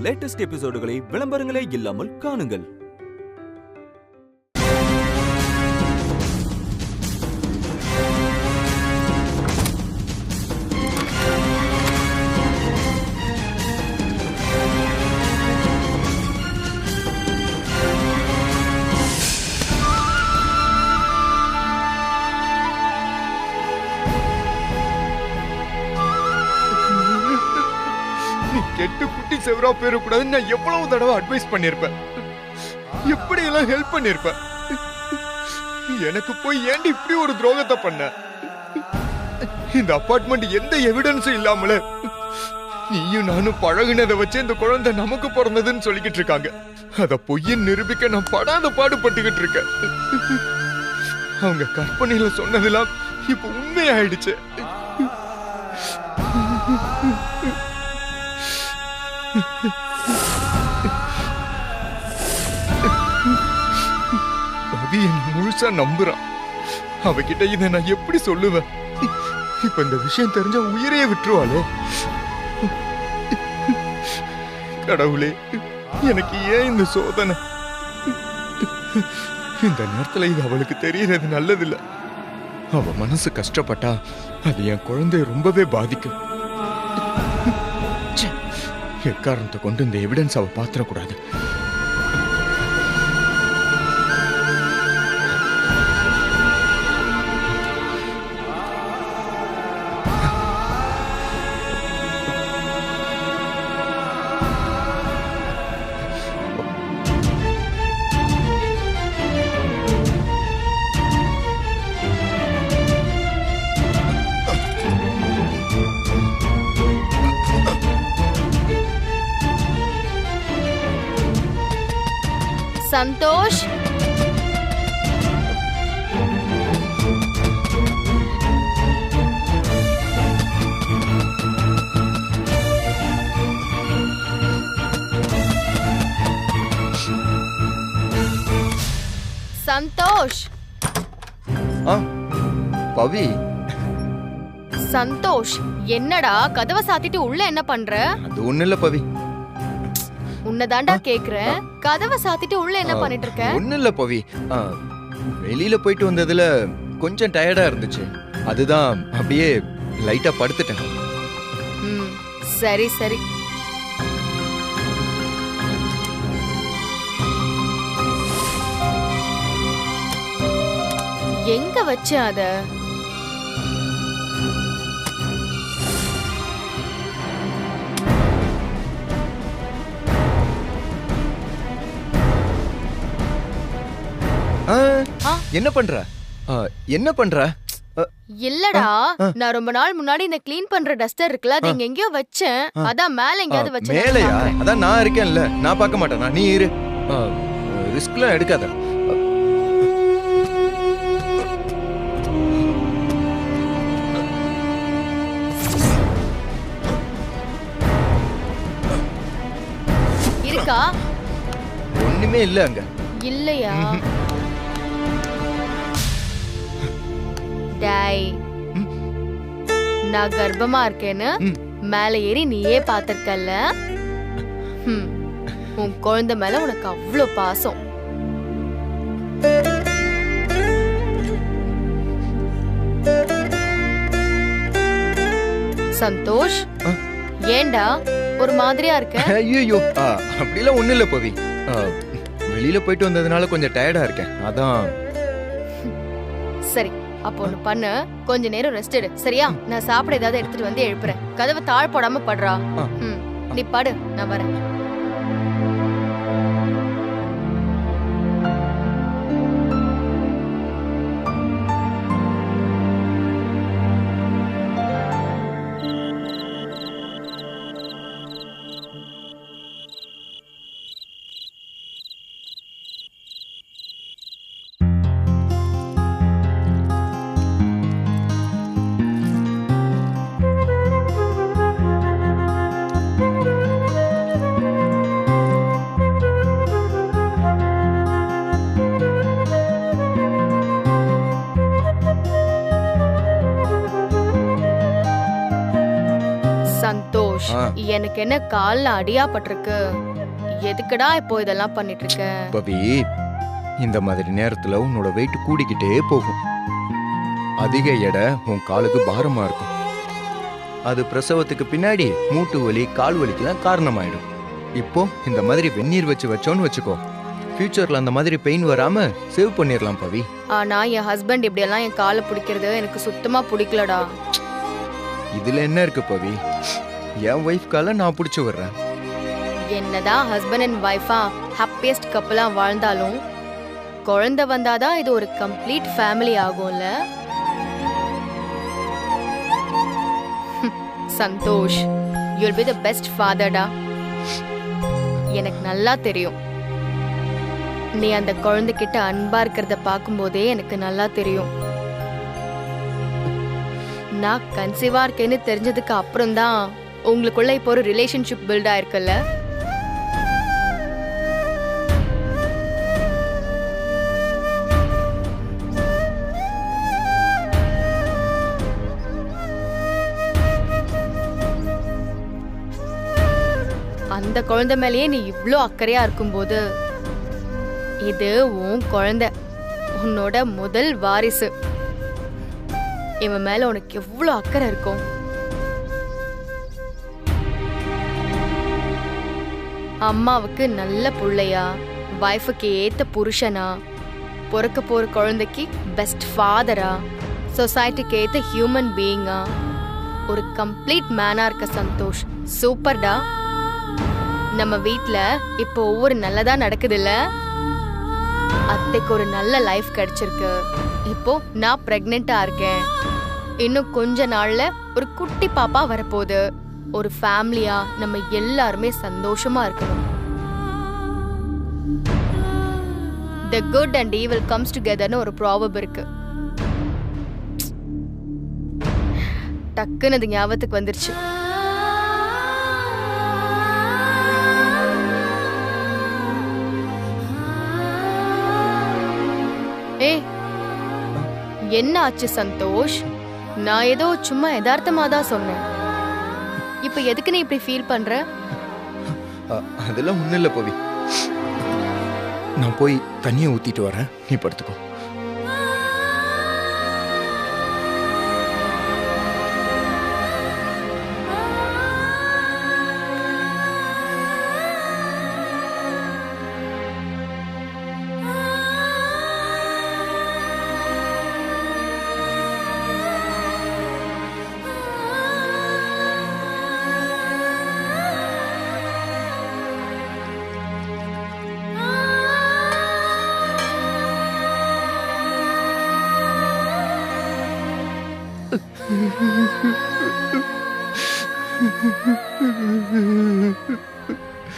Latest எபிசோடுகளை விளம்பரங்களே இல்லாமல் காணுங்கள். கெட்டு குட்டி செவரா போயிடக்கூடாதுன்னு நான் எவ்வளவு தடவை அட்வைஸ் பண்ணிருப்பேன். எப்படி எல்லாம் ஹெல்ப் பண்ணிருப்பேன். எனக்கு போய் ஏன்டி இப்படி ஒரு துரோகத்தை பண்ண? இந்த அபார்ட்மெண்ட் எந்த எவிடன்ஸும் இல்லாமல நீயும் நானும் பழகினதை வச்சு இந்த குழந்தை நமக்கு பிறந்ததுன்னு சொல்லிக்கிட்டு இருக்காங்க. அத பொய்யின் நிரூபிக்க நான் படாத பாடுபட்டுக்கிட்டு இருக்கேன். அவங்க கற்பனையில சொன்னதெல்லாம் இப்ப உண்மையாயிடுச்சு. பவி என்ன முழுசா நம்புறான். அவகிட்ட இதை நான் எப்படி சொல்லுவேன்? இப்ப இந்த விஷயம் தெரிஞ்ச உயிரையே விட்டுருவாளே. கடவுளே, எனக்கு ஏன் இந்த சோதனை? இந்த நேரத்துல இது அவளுக்கு தெரியறது நல்லதில்ல. அவ மனசு கஷ்டப்பட்டா அது என் குழந்தைய ரொம்பவே பாதிக்கும். எக்காரணத்தை கொண்டு இந்த எவிடன்ஸ் அவ பாத்திரக்கூடாது. சந்தோஷ், சந்தோஷ், பவி. சந்தோஷ், என்னடா கதவை சாத்திட்டு உள்ள என்ன பண்ற? அது ஒண்ணு இல்ல பவி. உன்னதாண்டா கேக்குறேன். கதவை சாத்திட்டு உள்ள என்ன பண்ணிட்டு இருக்க? ஒண்ணு இல்ல பவி. வெளியில போயிட்டு வந்ததுல கொஞ்சம் டயர்டா இருந்துச்சு. அதுதான் அப்படியே லைட்டா படுத்துட்டேன். சரி சரி. எங்க வச்ச அத? என்ன பண்ற? என்ன பண்ற? இல்லடா, நான் ரொம்ப நாள் முன்னாடி இந்த க்ளீன் பண்ற டஸ்டர் இருக்குல, அது இங்க எங்கயோ வச்சேன். அதான் மேல எங்கயாவது வச்சேன். மேலயா? அதான் நான் இருக்கேன்ல, நான் பார்க்க மாட்டேனா? நீ இரு. ரிஸ்க்லாம் எடுக்காத. இருக்கா? ஒண்ணுமே இல்ல அங்க. இல்லையா? டாய், நான் கர்ப்பமா இருக்கேன்னு மேல ஏறி நீயே பாத்திருக்கல்ல. உன் குழந்தை மேல உனக்கு அவ்வளவு பாசம். சந்தோஷ், ஏண்டா ஒரு மாதிரியா இருக்க? ஐயோ, அப்படிலாம் ஒண்ணு இல்ல பவி. வெளியில போயிட்டு வந்ததுனால கொஞ்சம் டயர்டா இருக்கேன், அதான். சரி, அப்போ ஒண்ணு பண்ணு, கொஞ்ச நேரம் ரெஸ்ட் எடு, சரியா? நான் சாப்பிட ஏதாவது எடுத்துட்டு வந்து எழுப்புறேன். கதவை தாழ் போடாம படுறா. நீ படு, நான் வரேன். எனக்கு என்ன கால்ல அடியா பட்டிருக்கு? எதுக்குடா இப்போ இதெல்லாம் பண்ணிட்டு இருக்க? பவி, இந்த மாதிரி நேரத்துல உன்னோட வெயிட் கூடிக்கிட்டே போகும். அதிக எடை உன் காலுக்கு பாரமா இருக்கும். அது பிரசவத்துக்கு பின்னாடி மூட்டு வலி, கால் வலிக்கெல்லாம் காரணமாயிடும். இப்போ இந்த மாதிரி வெந்நீர் வச்சோன்னு வச்சுக்கோ, ஃபியூச்சர்ல அந்த மாதிரி பெயின் வராம சேவ் பண்ணிடலாம் பவி. ஆனா என் ஹஸ்பண்ட் இப்படி எல்லாம் என் காலை பிடிக்கிறது எனக்கு சுத்தமா பிடிக்கலடா. இதுல என்ன இருக்கு பவி? என் ஒய்ஃப் கால நான் பிடிச்சு விடுறேன். என்னதான் ஹஸ்பண்ட் அண்ட் ஒய்ஃபா ஹாப்பியஸ்ட் கப்பலா வாழ்ந்தாலும் குழந்தை வந்தாதான் இது ஒரு கம்ப்ளீட் ஃபேமிலி ஆகும்ல. Santhosh, you'll be the best father டா. எனக்கு நல்லா தெரியும். நீ அந்த குழந்தைகிட்ட அன்பா இருக்கிறத பார்க்கும்போதே எனக்கு நல்லா தெரியும். நான் கன்சீவா இருக்கேன்னு தெரிஞ்சதுக்கு அப்புறம் தான் உங்களுக்குள்ள இப்போ ஒரு ரிலேஷன்ஷிப் பில்ட் ஆயிருக்குல்ல. அந்த குழந்தை மேலேயே நீ இவ்ளோ அக்கறையா இருக்கும்போது, இது உன் குழந்தை, உன்னோட முதல் வாரிசு. இவன் மேல உனக்கு எவ்வளவு அக்கறை இருக்கும். அம்மாவுக்கு நல்ல புள்ளையா, வைஃபுக்கு ஏத்த புருஷனா, பொறுக்க போற குழந்தைக்கு பெஸ்ட் ஃபாதரா, சொசைட்டிக்கு ஏத்த ஹியூமன் பீயிங்கா, ஒரு கம்ப்ளீட் மேனா இருக்க சந்தோஷ். சூப்பர்டா. நம்ம வீட்ல இப்போ ஒவ்வொரு நல்லதா நடக்குது இல்ல. அத்தைக்கு ஒரு நல்ல லைஃப் கிடைச்சிருக்கு. இப்போ நான் பிரெக்னெண்டா இருக்கேன். இன்னும் கொஞ்ச நாள்ல ஒரு குட்டி பாப்பா வரப்போகுது. ஒரு ஃபேமிலியா நம்ம எல்லாருமே சந்தோஷமா இருக்கணும். The good and evil comes togetherன்னு ஒரு ப்ராவர்ப் இருக்கு. டக்குன்னு அது ஞாபகத்துக்கு வந்துருச்சு. என்ன ஆச்சு சந்தோஷ்? நான் ஏதோ சும்மா யதார்த்தமா தான் சொன்னேன். இப்ப எதுக்கு நீ இப்படி ஃபீல் பண்ற? அதெல்லாம் ஒண்ணும் இல்ல பவி. நான் போய் தண்ணியை ஊத்திட்டு வரேன், நீ படுத்துக்கோ.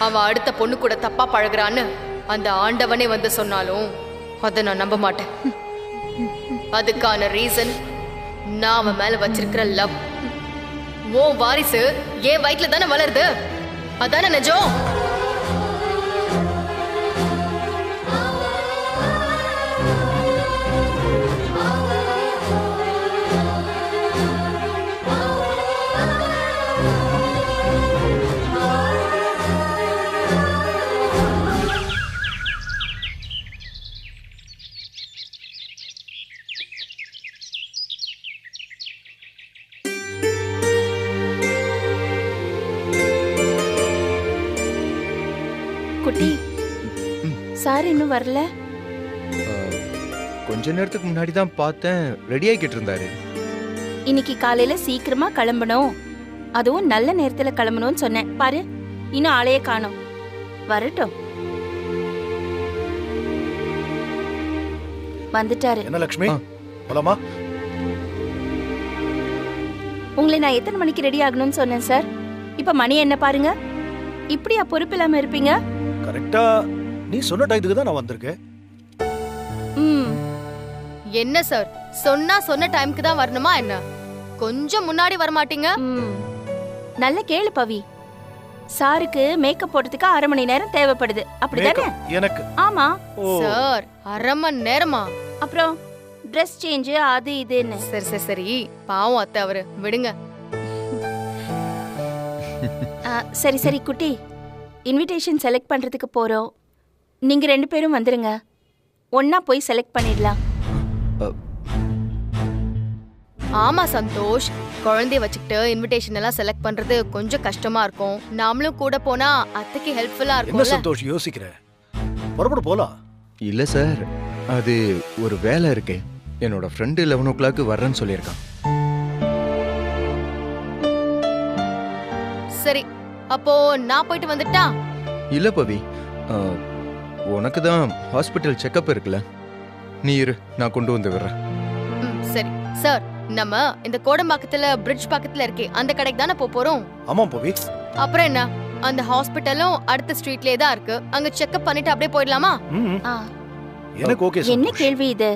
அவன் அடுத்த பொண்ணு கூட தப்பா பழகுறான்னு அந்த ஆண்டவனே வந்து சொன்னாலும் அதை நான் நம்ப மாட்டேன். அதுக்கான ரீசன் நான் அவன் மேல வச்சிருக்கிற லவ். ஓ வாரிசு ஏன் வயிற்றுல தானே வளருது, அதானே நிஜம். குட்டி, சார் இன்னும் வரல? கொஞ்ச நேரத்துக்கு முன்னாடி தான் பார்த்தேன், ரெடி ஆகிட்டு இருந்தாரு. இன்னைக்கு காலையில சீக்கிரமா கிளம்பணும், அதுவும் நல்ல நேரத்துல கிளம்பணும்னு சொன்னேன். பாரு, இன்னும் ஆளையே காணோம். வரட்டும். வந்துட்டாரு. என்ன லட்சுமி, போலாமா? உங்களை நான் எத்தனை மணிக்கு ரெடி ஆகணும்னு சொன்னேன் சார்? இப்ப மணி என்ன பாருங்க. இப்படியா பொறுப்பு இல்லாம இருப்பீங்க? கரெக்டா நீ சொன்ன டைத்துக்கு தான் நான் வந்திருக்கேன். என்ன சார், சொன்ன டைம்க்கு தான் வரணுமா என்ன? கொஞ்சம் முன்னாடி வர மாட்டீங்க? நல்ல கேளு பவி. சாருக்கு மேக்கப் போடுறதுக்கு 1/2 மணி நேரம் தேவைப்படுது, அப்படிதானே? எனக்கு ஆமா சார். 1/2 மணி நேரமா? அப்புறம் ட்ரெஸ் சேஞ்ச் அது இதுன்னு. சரி சரி சரி, பாவம் அத்தை அவரு, விடுங்க. சரி சரி குட்டி, இன்விடேஷன் செலக்ட் பண்றதுக்கு போறோம். நீங்க 2 பேரும் வந்துருங்க, ஒன்னா போய் செலக்ட் பண்ணிடலாம். ஆமா சந்தோஷ், குழந்தைய வச்சுக்கிட்டு இன்விடேஷன் எல்லாம் செலக்ட் பண்றது கொஞ்சம் கஷ்டமா இருக்கும். நாமளும் கூட போனா அத்தைக்கு ஹெல்ப்ஃபுல்லா என்ன இருக்கும்ல. சந்தோஷ் யோசிக்கிற? புறப்பட போலாம். இல்ல சார், அது ஒரு வேலை இருக்கு. என்னோட ஃப்ரெண்டு 11 o'clock வர்றேன்னு சொல்லியிருக்கான். சரி, அப்போ நான் போயிட்டு வந்துட்டா? இல்ல பவி, உனக்கு தான் ஹாஸ்பிட்டல் செக்கப் இருக்குல்ல, நீ இரு, நான் கொண்டு வந்து விடுறேன். சரி சார், நம்ம இந்த கோடம்பாக்கத்துல பிரிட்ஜ் பக்கத்துல இருக்கே அந்த கடைக்கு தானே போறோம்? ஆமா பவி. அப்புறம் என்ன, அந்த ஹாஸ்பிட்டலும் அடுத்த ஸ்ட்ரீட்லயே தான் இருக்கு. அங்க செக்அப் பண்ணிட்டு அப்படியே போயிடலாமா? எனக்கு ஓகே. என்ன கேள்வி இது?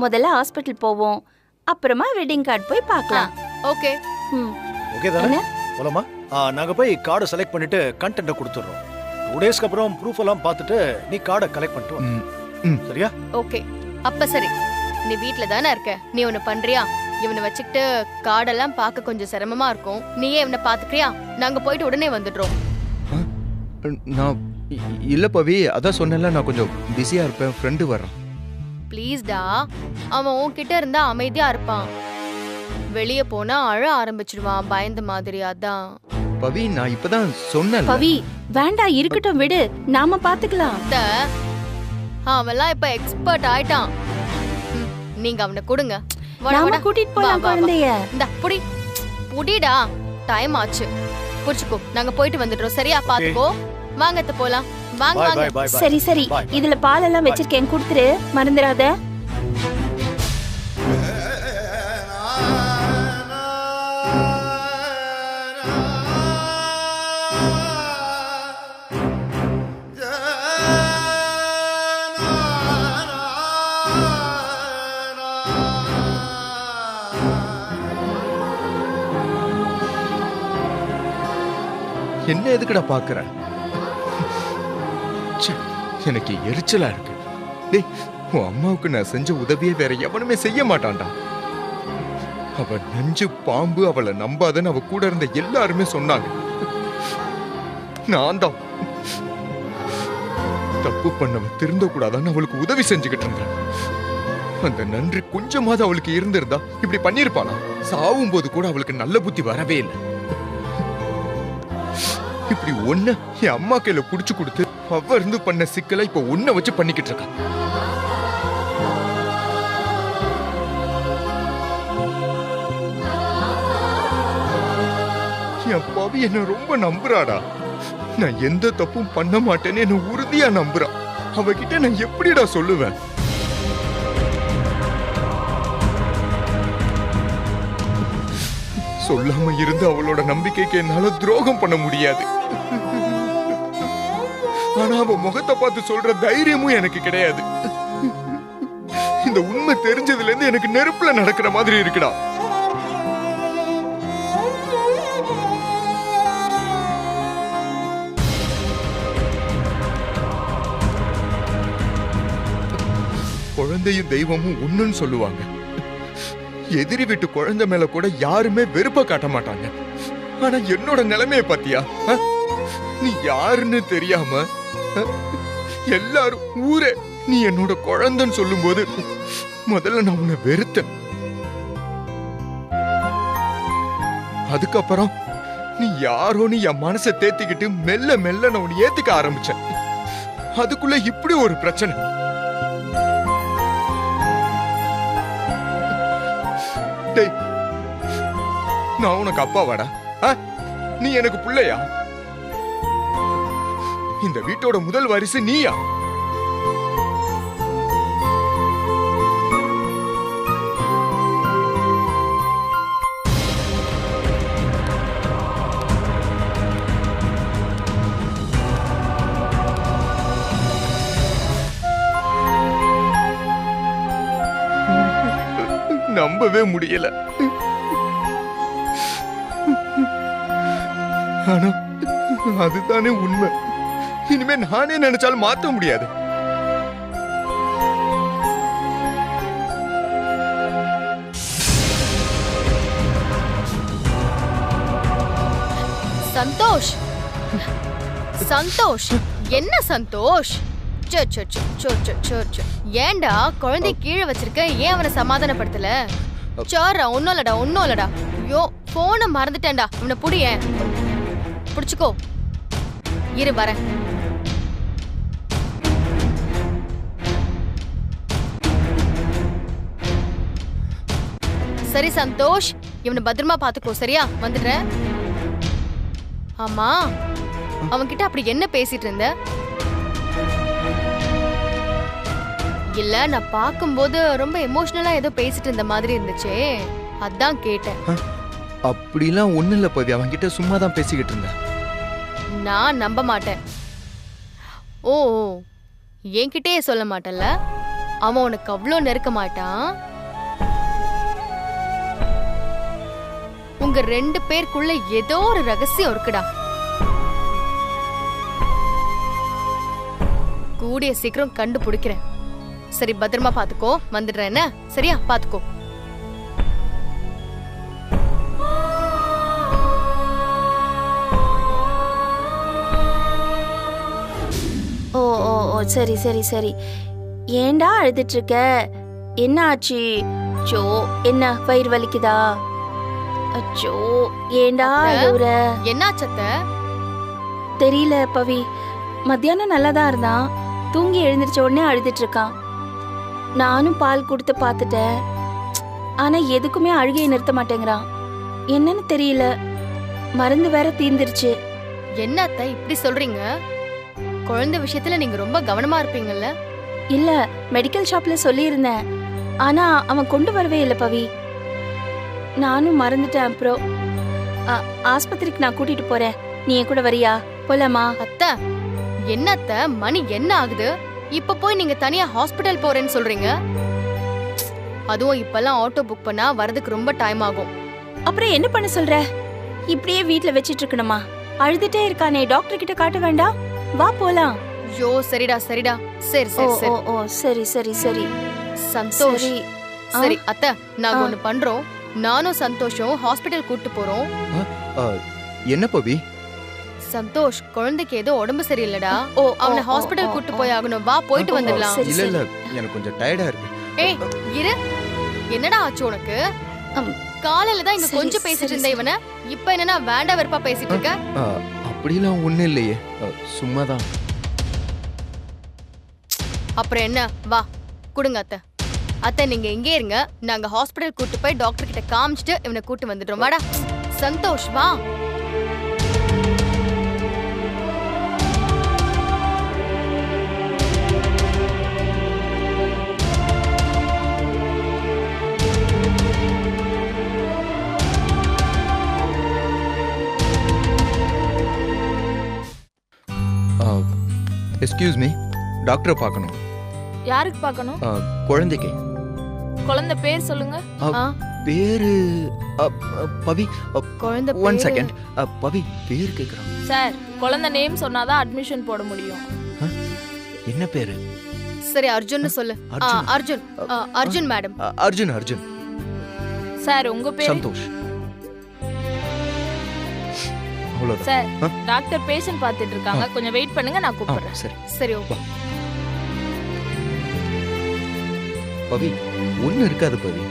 முதல்ல ஹாஸ்பிட்டல் போவோம், அப்புறமா வெட்டிங் கார்டு போய் பார்க்கலாம். ஓகே. ஓகே தானே? போலாமா? நாங்க போய் கார்டு செலக்ட் பண்ணிட்டு கண்டென்ட்ட கொடுத்துறோம். 2 டேஸ்க்கு அப்புறம் ப்ரூஃப் எல்லாம் பார்த்துட்டு நீ கார்டை கலெக்ட் பண்ணிட்டு வா. சரியா? ஓகே, அப்ப சரி. நீ வீட்ல தானே இருக்க, நீ ஒன்னு பண்றியா? இவனை வச்சுக்கிட்டு கார்டெல்லாம் பார்க்க கொஞ்சம் சிரமமா இருக்கும். நீயே இவனை பாத்துக்கிறியா? நாங்க போயிட்டு உடனே வந்துடுறோம். நான் இல்ல பவி, அதான் சொன்னேன்ல, நான் கொஞ்சம் பிஸியா இருப்பேன், ஃப்ரெண்டு வர்றான். ப்ளீஸ்டா, அவன் உன்கிட்ட இருந்தா அமைதியா இருப்பான். வெளிய போனா அழ ஆரம்பிச்சிடுவான் பயந்த மாதிரி. அதான் பவி, நான் இப்பதான் சொன்னேன். பவி வேண்டாம், இருக்கட்டும், விடு, நாம பாத்துக்கலாம். அவன்லாம் இப்ப எக்ஸ்பர்ட் ஆயிட்டான். நீங்க அவனை கொடுங்க. நாம கூட்டிட்டு போலாம் குழந்தைய. இந்த புடி புடிடா, டைம் ஆச்சு. புடிச்சுக்கோ, நாங்க போயிட்டு வந்துடுறோம். சரியா? பாத்துக்கோ. வாங்க அத்தை, போலாம். வாங்க வாங்க. சரி சரி, இதுல பால் எல்லாம் வச்சிருக்கேன், கொடுத்துரு, மறந்துடாத. என்ன எதுக்குடா பாக்குற? எனக்கு எரிச்சலா இருக்கு. டேய், உன் அம்மாவுக்கு நான் செஞ்ச உதவியே வேற எவனுமே செய்ய மாட்டான்டா. அவ நெஞ்சு பாம்பு, அவளை நம்பாதன்னு அவ கூட இருந்த எல்லாருமே சொன்னாங்க. நான் தான் தப்பு பண்ணவ திருந்த கூடாதான்னு அவளுக்கு உதவி செஞ்சுக்கிட்டு இருந்தேன். அந்த நன்றி கொஞ்சமாவது அவளுக்கு இருந்திருந்தா இப்படி பண்ணிருப்பானா? சாவும் போது கூட அவளுக்கு நல்ல புத்தி வரவே இல்லை. இப்படி ஒன்ன என் அம்மா கையில புடிச்சு கொடுத்து அவ இருந்து பண்ண சிக்கலை இப்ப ஒன்ன வச்சு பண்ணிக்கிட்டு இருக்கா. என் பாவி என்ன ரொம்ப நம்புறாடா. நான் எந்த தப்பும் பண்ண மாட்டேன்னு என்ன உறுதியா நம்புறா. அவகிட்ட நான் எப்படிடா சொல்லுவேன்? சொல்லாம இருந்து அவளோட நம்பிக்கைக்கு என்னால துரோகம் பண்ண முடியாது. ஆனா அவ முகத்தை பார்த்து சொல்ற தைரியமும் எனக்கு கிடையாது. இந்த உண்மை தெரிஞ்சதுல இருந்து எனக்கு நெருப்புல நடக்கிற மாதிரி இருக்குடா. குழந்தையும் தெய்வமும் ஒண்ணுன்னு சொல்லுவாங்க. எதிரி வீட்டு குழந்தை மேல கூட யாருமே வெறுப்ப காட்ட மாட்டாங்க. ஆனா என்னோட நிலைமைய பாத்தியா? நீ யாருன்னு தெரியாம எல்லாரும் ஊரே நீ என்னோட குழந்தைன்னு சொல்லும் போது முதல்ல நான் உன்னை வெறுத்தேன். அதுக்கப்புறம் நீ யாரோன்னு என் மனசை தேத்திக்கிட்டு மெல்ல மெல்ல நான் உன்னை ஏத்துக்க ஆரம்பிச்சேன். அதுக்குள்ள இப்படி ஒரு பிரச்சனை. நான் உனக்கு அப்பாவாடா? நீ எனக்கு பிள்ளையா? இந்த வீட்டோட முதல் வாரிசு நீயா? நம்பவே முடியல. ஆனா அதுதானே உண்மை. இனிமே நானே நினைச்சாலும் மாத்த முடியாது. சந்தோஷ், சந்தோஷ், என்ன Santhosh? So so so so so so so. ஏன்டா குழந்தை கீழே வச்சிருக்க? ஏன் அவனை சமாதானப்படுத்தல? சோரா, ஒன்னும் இல்லடா. ஐயோ, போனை மறந்துட்டேன்டா. இவனை புடியேன். புடிச்சுக்கோ. இரு வரேன். சரி சந்தோஷ், இவனை பத்திரமா பாத்துக்கோ. சரியா? வந்துடுறேன். ஆமா, அவன்கிட்ட அப்படி என்ன பேசிட்டு இருந்த? இல்ல, நான் பாக்கும்போது ரொம்ப எமோஷனலா ஏதோ பேசிட்டு இருந்த மாதிரி இருந்துச்சே, அதான் கேட்டேன். அப்படிலாம் ஒண்ணு இல்ல பவி, அவன்கிட்ட சும்மா தான் பேசிக்கிட்டு இருந்தேன். நான் நம்ப மாட்டேன். ஓ, என்கிட்டயே சொல்ல மாட்டல்ல? அவன் உனக்கு அவ்வளோ நெருக்க மாட்டான். உங்க 2 பேருக்குள்ள ஏதோ ஒரு ரகசியம் இருக்குடா. கூடிய சீக்கிரம் கண்டுபிடிக்கிறேன். சரி, பத்திரமா பாத்துக்கோ. வந்துடுறேன் என்ன? சரியா? பாத்துக்கோ. ஓ ஓ ஓ சரி சரி சரி. ஏன்டா அழுதுட்டு இருக்க? என்ன ஆச்சு? சோ, என்ன வயிறு வலிக்குதா? அச்சோ, ஏன்டா அழுவுற? என்னாச்சத்த? தெரியல பவி. மத்தியானம் நல்லா தான் இருந்தான். தூங்கி எழுந்திருச்ச உடனே அழுதுட்டு இருக்கான். நானும் பால் கொடுத்து பார்த்துட்டேன். ஆனா எதுக்குமே அழுகையை நிறுத்த மாட்டேங்கிறான். என்னன்னு தெரியல. மருந்து வேற தீர்ந்துருச்சு. என்னத்த இப்படி சொல்றீங்க? குழந்தை விஷயத்துல நீங்க ரொம்ப கவனமா இருப்பீங்கல்ல? இல்ல, மெடிக்கல் ஷாப்ல சொல்லியிருந்தேன். ஆனா அவன் கொண்டு வரவே இல்லை பவி. நானும் மறந்துட்டேன். அப்புறம் ஆஸ்பத்திரிக்கு நான் கூட்டிட்டு போறேன். நீ என் கூட வரியா? போலாமா? அத்தை, என்னத்த மணி என்ன ஆகுது? இப்ப போய் நீங்க தனியா ஹாஸ்பிடல் போறேன்னு சொல்றீங்க? அதுவும் இப்பெல்லாம் ஆட்டோ புக் பண்ணா வரதுக்கு ரொம்ப டைம் ஆகும். அப்புறம் என்ன பண்ண சொல்ற? இப்படியே வீட்ல வச்சிட்டு இருக்கணுமா? அழுதுட்டே இருக்கானே, டாக்டர் கிட்ட காட்ட வேண்டாம்? வா போலாம். ஐயோ, சரிடா சரிடா. சரி ஓ சரி ஓ சரி. ஓ சரி சரி சரி. சந்தோஷ், சரி. சரி அத்தை, நாங்க ஆ. ஒண்ணு பண்றோம். நானும் சந்தோஷம் ஹாஸ்பிடல் கூட்டு போறோம். என்ன பவி? சந்தோஷ், குழந்தைக்கு ஏதோ உடம்பு சரியில்லடா. ஓ, அவனை ஓ, ஹாஸ்பிடல் ஓ, கூட்டு ஓ. போய் ஆகணும். வா, போயிட்டு ஓ, வந்துடலாம். சரி. இல்ல இல்ல, எனக்கு கொஞ்சம் டயர்டா இருக்கு. ஏய், இரு. என்னடா ஆச்சு உனக்கு? அம், காலையில தான் இங்க சரி, கொஞ்சம் பேசிட்டு சரி, இருந்த இவன, இப்ப என்னன்னா வேண்டா வெறுப்பா பேசிட்டு இருக்க? அப்படிலாம் ஒண்ணு இல்லையே, சும்மாதான். அப்புறம் என்ன? வா, குடுங்க அத்தை. அத்தை, நீங்க இங்கே இருங்க. நாங்க ஹாஸ்பிடல் கூட்டு போய் டாக்டர் கிட்ட காமிச்சிட்டு இவனை கூட்டு வந்துடுறோம். வாடா சந்தோஷ், வா. எஸ்கியூஸ் மீ, டாக்டரை பார்க்கணும். யாருக்கு பார்க்கணும்? குழந்தைக்கு. குழந்தை பேர் சொல்லுங்க. ஆ, பேரு பவி. குழந்தை ஒன் பேரு- செகண்ட். பவி பேர் கேக்குறான். சார், குழந்தை நேம் சொன்னாதான் அட்மிஷன் போட முடியும். என்ன பேரு? சரி, அர்ஜுன் சொல்லு. அர்ஜுன். அர்ஜுன். அர்ஜுன் மேடம். அர்ஜுன். அர்ஜுன். சார், உங்க பேர்? சந்தோஷ். அவ்வளவுதான். சார், டாக்டர் பேஷண்ட் பார்த்துட்டு இருக்காங்க. கொஞ்சம் வெயிட் பண்ணுங்க, நான் கூப்பிடுறேன். சரி சரி, ஓகே. பவி, ஒண்ணு இருக்காது பவி.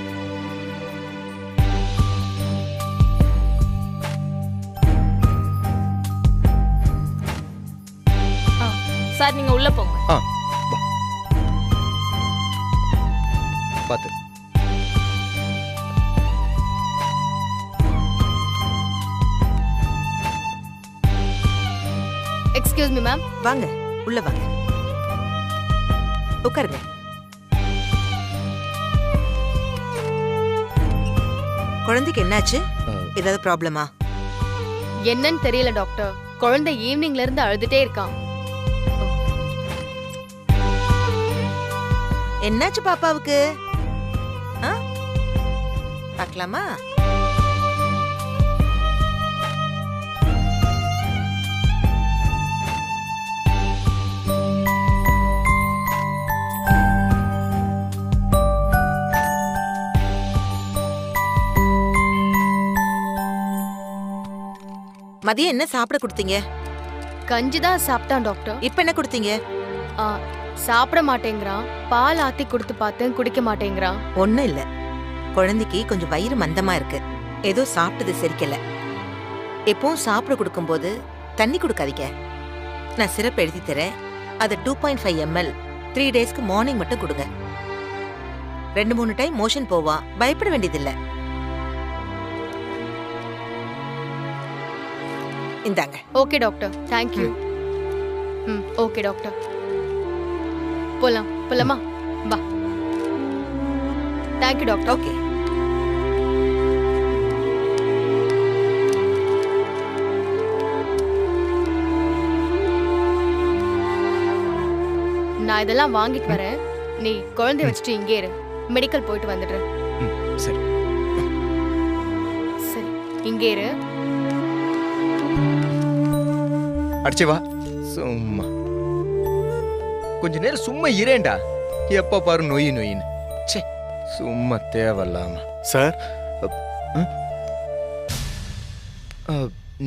சார், நீங்க உள்ள போங்க. வா. பாத்து. Excuse me ma'am. வாங்க, உள்ள வாங்க, உட்காருங்க. குழந்தைக்கு என்னாச்சு? ஏதாவது ப்ராப்ளமா? என்னன்னு தெரியல டாக்டர். குழந்தை ஈவினிங்ல இருந்து அழுதுட்டே இருக்கான். என்னாச்சு பாப்பாவுக்கு? ஆ? பார்க்கலாமா? மதியம் என்ன சாப்பிட கொடுத்தீங்க? கஞ்சி தான் சாப்பிட்டான் டாக்டர். இப்ப என்ன கொடுத்தீங்க? ஆ, சாப்பிட மாட்டேங்கிறான். பால் ஆத்தி கொடுத்து பார்த்தேன், குடிக்க மாட்டேங்கிறான். ஒண்ணும் இல்ல, குழந்தைக்கு கொஞ்சம் வயிறு மந்தமா இருக்கு, ஏதோ சாப்பிட்டது செரிக்கல. எப்பவும் சாப்பிட கொடுக்கும்போது தண்ணி கொடுக்காதீங்க. நான் சிரப் எழுதி தரேன், அதை 2.5 ml 3 டேஸ்க்கு மார்னிங் மட்டும் கொடுங்க. 2-3 டைம் மோஷன் போவா, பயப்பட வேண்டியதில்ல. இந்தாங்க. Okay doctor, thank you. Okay doctor. போலாமா? வா. Thank you doctor. ஓகே. நான் இதெல்லாம் வாங்கிட்டு வரேன். நீ குழந்தைய வச்சுட்டு இங்கே இரு. மெடிக்கல் போயிட்டு வந்துடுறேன். சரி சரி, இங்கே இரு. அடிச்சு வா. சும்மா கொஞ்ச நேரம் சும்மா இரேண்டா. எப்ப பாரு நொயின்னு. ச்சே, சும்மா தேவையில்லாம. சார்,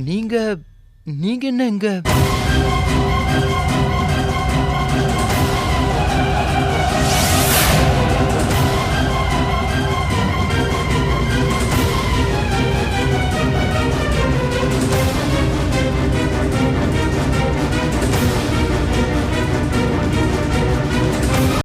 நீங்க என்ன இங்க?